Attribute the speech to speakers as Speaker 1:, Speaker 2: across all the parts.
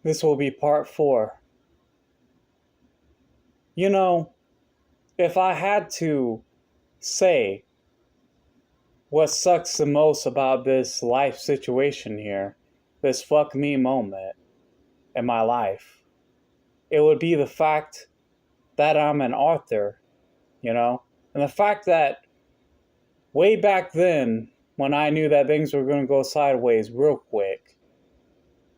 Speaker 1: This will be part 4. You know, if I had to say what sucks the most about this life situation here, this fuck me moment in my life, it would be the fact that I'm an author, and the fact that way back then, when I knew that things were going to go sideways real quick,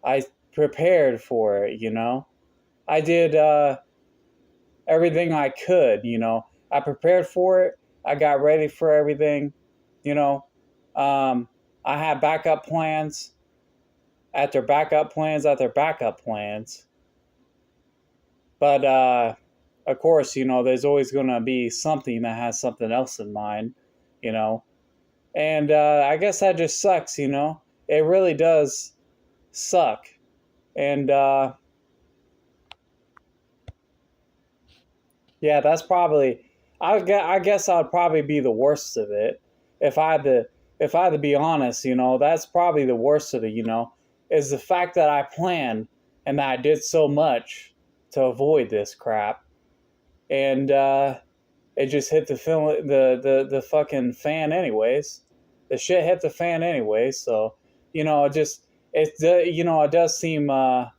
Speaker 1: I prepared for it. I did everything I could. I prepared for it. I got ready for everything, you know. I had backup plans after backup plans after backup plans. But, of course, there's always going to be something that has something else in mind, you know. And I guess that just sucks, It really does suck. And, yeah, that's probably. I guess I'd probably be the worst of it if I had to. If I had to be honest, that's probably the worst of it. Is the fact that I planned and that I did so much to avoid this crap, and it just hit the fucking fan anyways. The shit hit the fan anyways. So it does seem. I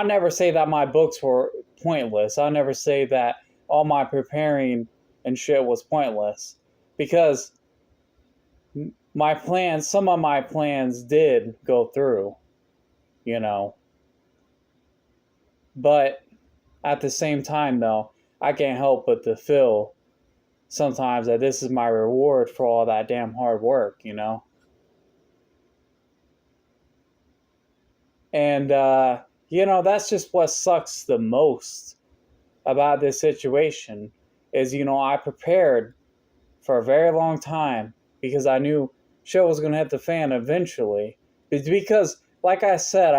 Speaker 1: never say that my books were pointless. I never say that all my preparing and shit was pointless, because some of my plans did go through, you know. But at the same time, though, I can't help but to feel sometimes that this is my reward for all that damn hard work. And, that's just what sucks the most about this situation is, I prepared for a very long time because I knew shit was going to hit the fan eventually. It's because, like I said,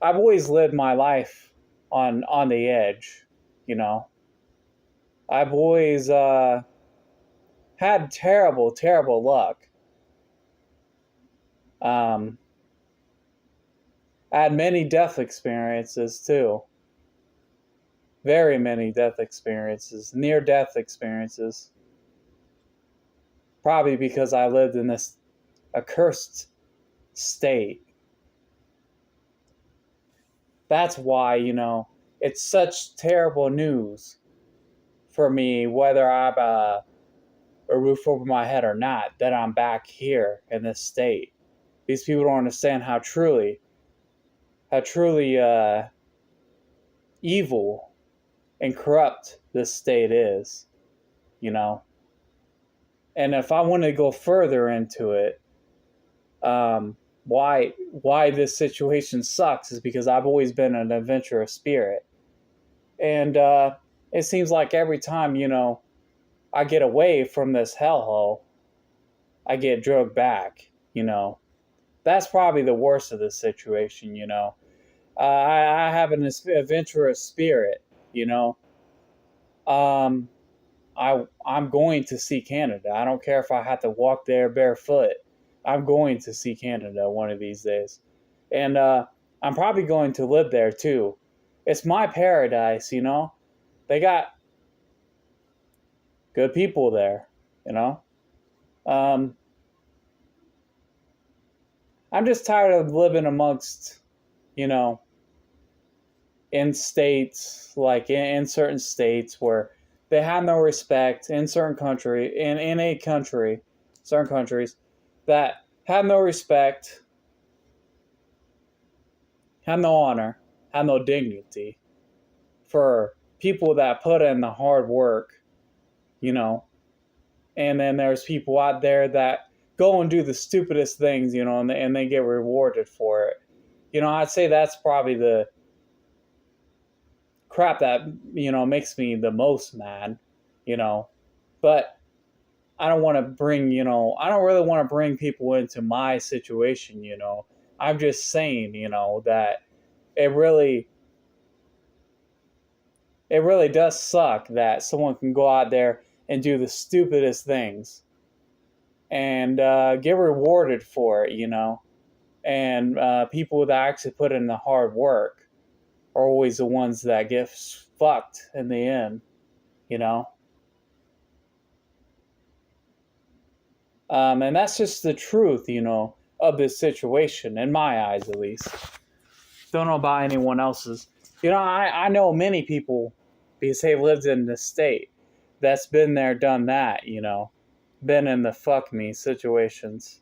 Speaker 1: I've always lived my life on the edge, I've always had terrible, terrible luck. I had many death experiences too. Very many death experiences, near death experiences. Probably because I lived in this accursed state. That's why, it's such terrible news for me, whether I have a roof over my head or not, that I'm back here in this state. These people don't understand how truly evil and corrupt this state is, And if I want to go further into it, why this situation sucks is because I've always been an adventurous spirit, and it seems like every time I get away from this hellhole, I get drugged back. That's probably the worst of the situation. I have an adventurous spirit. I'm going to see Canada. I don't care if I have to walk there barefoot. I'm going to see Canada one of these days. And I'm probably going to live there too. It's my paradise, They got good people there, I'm just tired of living amongst, in states, like in certain states where they have no respect, in certain certain countries that have no respect, have no honor, have no dignity for people that put in the hard work, and then there's people out there that go and do the stupidest things, and they get rewarded for it. I'd say that's probably the crap that, makes me the most mad, but I don't want to bring, I don't really want to bring people into my situation, I'm just saying, that it really does suck that someone can go out there and do the stupidest things and get rewarded for it, And people that actually put in the hard work are always the ones that get fucked in the end, you know? And that's just the truth, of this situation, in my eyes at least. Don't know about anyone else's. I know many people because they lived in the state that's been there, done that, been in the fuck me situations.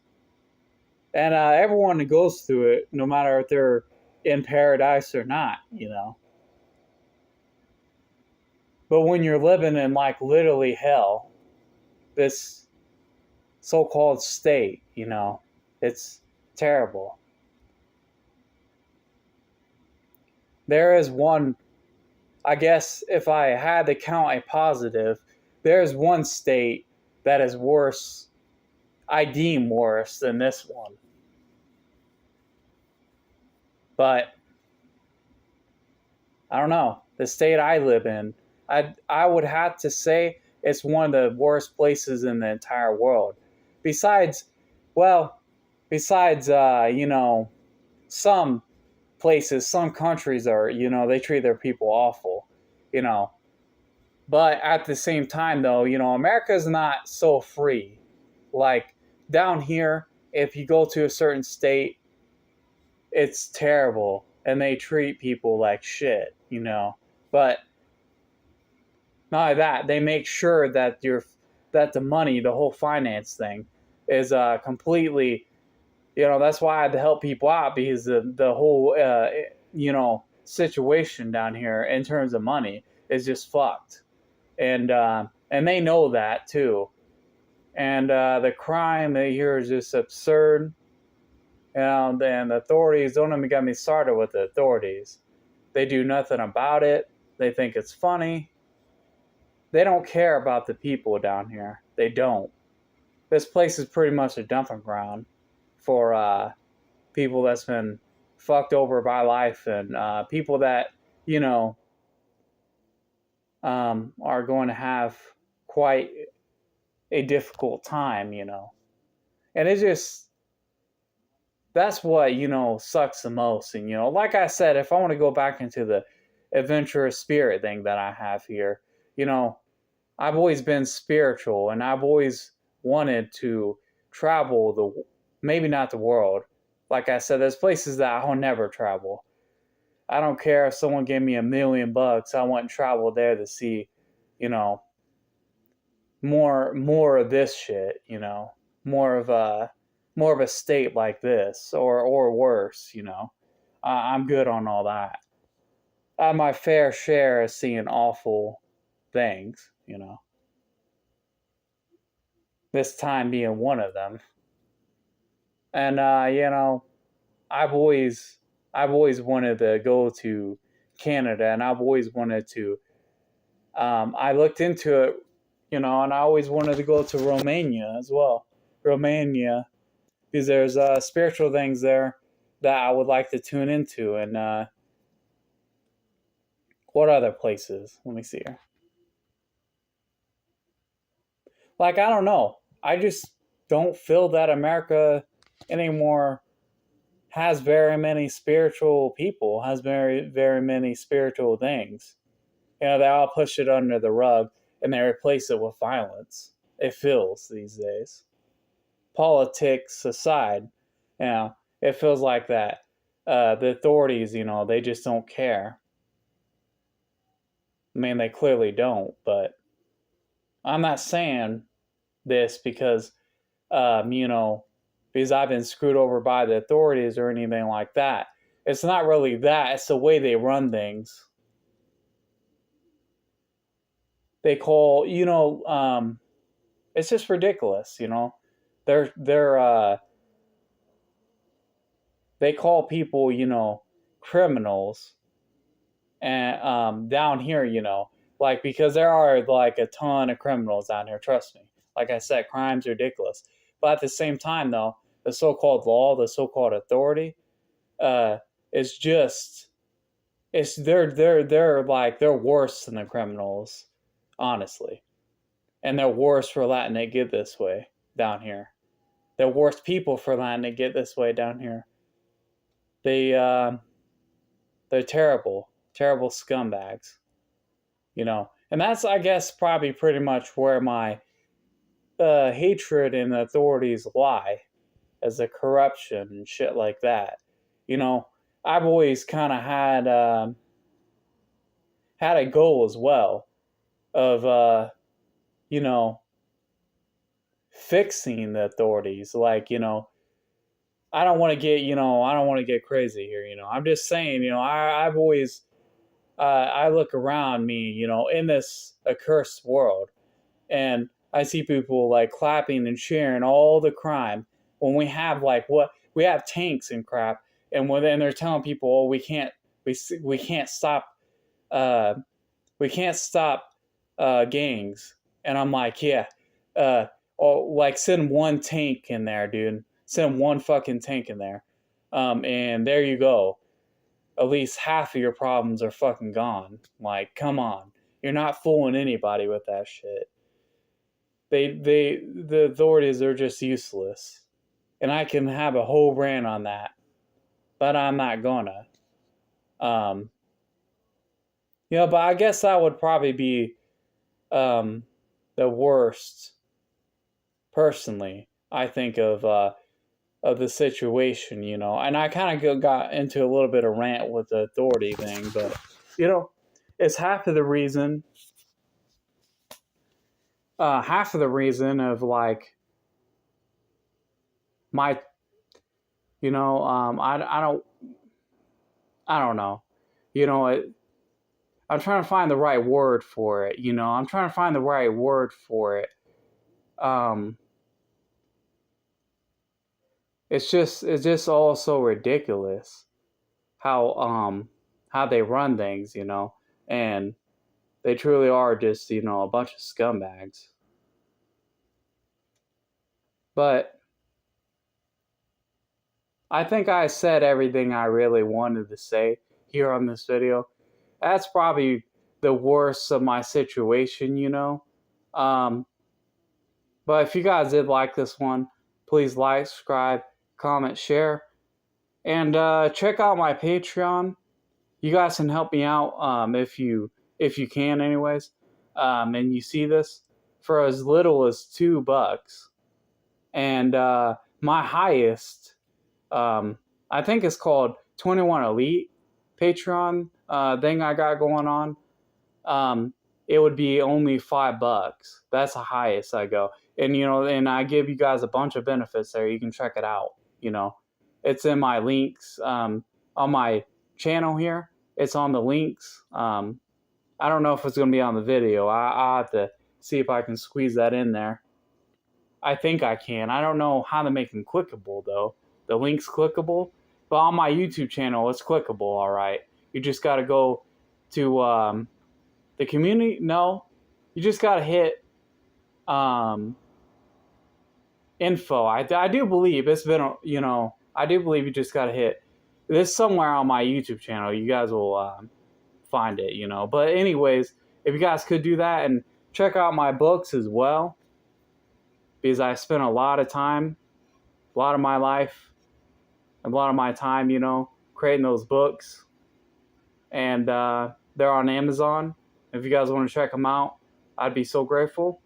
Speaker 1: And everyone goes through it, no matter if they're in paradise or not. But when you're living in like literally hell, this so called state, it's terrible. There is one, I guess, if I had to count a positive, there's one state that is worse, I deem worse than this one. But I don't know. The state I live in, I would have to say it's one of the worst places in the entire world. Besides, well, besides, some places, some countries are, they treat their people awful, you know. But at the same time, though, America's not so free. Like down here, if you go to a certain state, it's terrible and they treat people like shit. But not only that, they make sure that that the money, the whole finance thing, is completely. That's why I had to help people out because the whole situation down here in terms of money is just fucked, and they know that too, and the crime here is just absurd. And the authorities, don't even get me started with the authorities. They do nothing about it. They think it's funny. They don't care about the people down here. They don't. This place is pretty much a dumping ground for people that's been fucked over by life and people that, are going to have quite a difficult time. And it just, that's what, sucks the most. And, like I said, if I want to go back into the adventurous spirit thing that I have here, I've always been spiritual and I've always wanted to travel maybe not the world. Like I said, there's places that I'll never travel. I don't care if someone gave me $1 million. I want to travel there to see, you know, more of this shit. More of a state like this or worse. I'm good on all that. I have my fair share of seeing awful things. This time being one of them. And I've always wanted to go to Canada, and I've always wanted to. I looked into it, and I always wanted to go to Romania as well. Romania, because there's spiritual things there that I would like to tune into. And what other places? Let me see here. Like, I don't know. I just don't feel that America anymore has very many spiritual people, has very, very many spiritual things. They all push it under the rug and they replace it with violence. It feels these days. Politics aside, it feels like that. The authorities, they just don't care. I mean, they clearly don't, but I'm not saying this because I've been screwed over by the authorities or anything like that. It's not really that. It's the way they run things. They call, it's just ridiculous. They're they call people, criminals, and down here, like because there are like a ton of criminals down here. Trust me. Like I said, crime's ridiculous. But at the same time, though, the so-called law, the so-called authority, is just they're worse than the criminals, honestly, and they're worse for letting it get this way down here. They're worse people for letting it get this way down here. they they're terrible, terrible scumbags, you know. And that's, I guess, probably pretty much where my hatred and authorities lie, as the corruption and shit like that. You know, I've always kind of had a goal as well of you know, fixing the authorities. Like, you know, I don't want to get, you know, I don't want to get crazy here. You know, I'm just saying, you know, I've always I look around me, you know, in this accursed world, and I see people like clapping and cheering all the crime when we have like what we have tanks and crap, and when then they're telling people, oh, we can't stop uh, we can't stop gangs, and I'm like, yeah, oh, like send one tank in there, dude, send one fucking tank in there, and there you go. At least half of your problems are fucking gone. Like, come on, you're not fooling anybody with that shit. The authorities are just useless, and I can have a whole rant on that, but I'm not gonna. Um, you know, but I guess that would probably be um, the worst, personally. I think of the situation, you know, and I kind of got into a little bit of rant with the authority thing, but you know, it's half of the reason of like my, you know, I don't know, you know, I'm trying to find the right word for it, you know, I'm trying to find the right word for it. Um, it's just all so ridiculous how they run things, you know, and they truly are just, you know, a bunch of scumbags. But I think I said everything I really wanted to say here on this video. That's probably the worst of my situation, you know. Um, but if you guys did like this one, please like, subscribe, comment, share, and check out my Patreon. You guys can help me out if you can, anyways. And you see this for as little as $2, and my highest, I think it's called 21 Elite Patreon thing I got going on. It would be only $5. That's the highest I go. And, you know, and I give you guys a bunch of benefits there. You can check it out. You know, it's in my links on my channel here. It's on the links. I don't know if it's going to be on the video. I'll have to see if I can squeeze that in there. I think I can. I don't know how to make them clickable, though. The link's clickable. But on my YouTube channel, it's clickable, all right. You just got to go to the community. No, you just got to hit info. I do believe it's been, you know, I do believe you just got to hit this somewhere on my YouTube channel. You guys will find it, you know. But anyways, if you guys could do that and check out my books as well, because I spent a lot of time, a lot of my life, a lot of my time, you know, creating those books. And they're on Amazon. If you guys want to check them out, I'd be so grateful.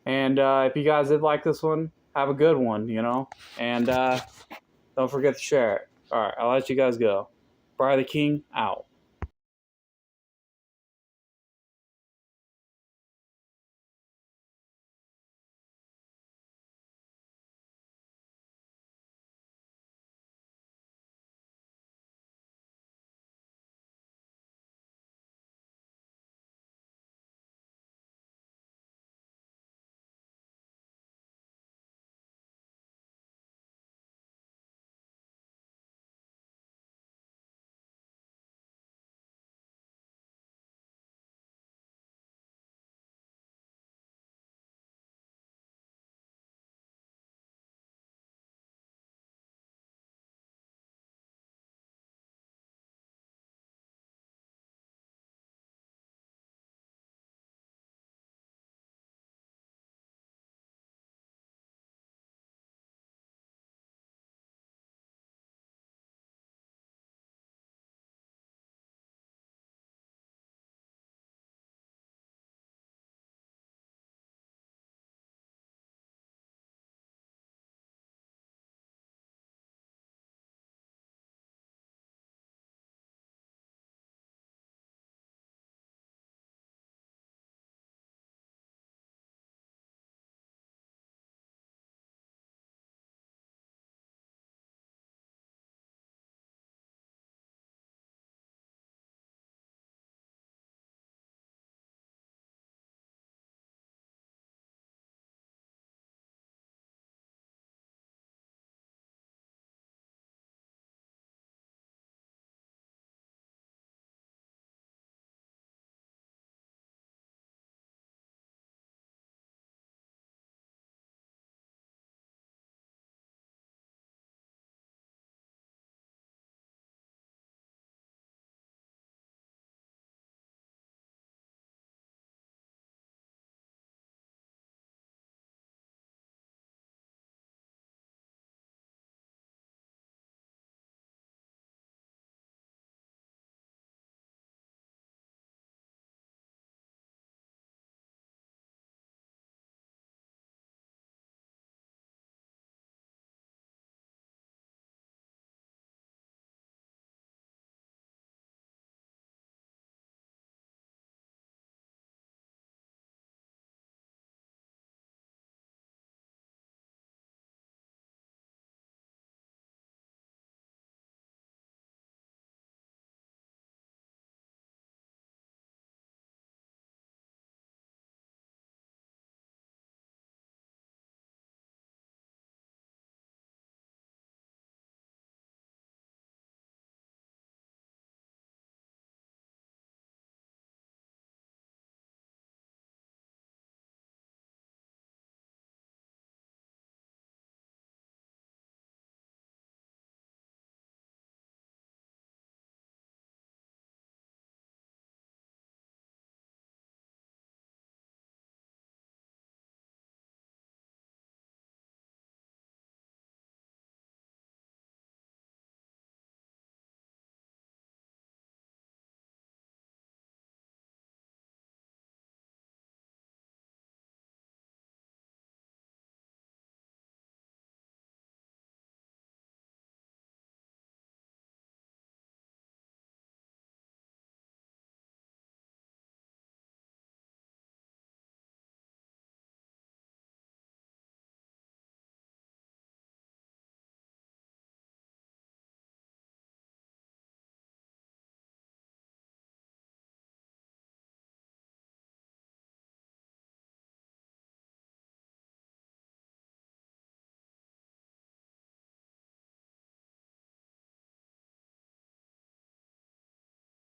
Speaker 1: And if you guys did like this one, have a good one, you know. And don't forget to share it. All right, I'll let you guys go. Bryer the King, out.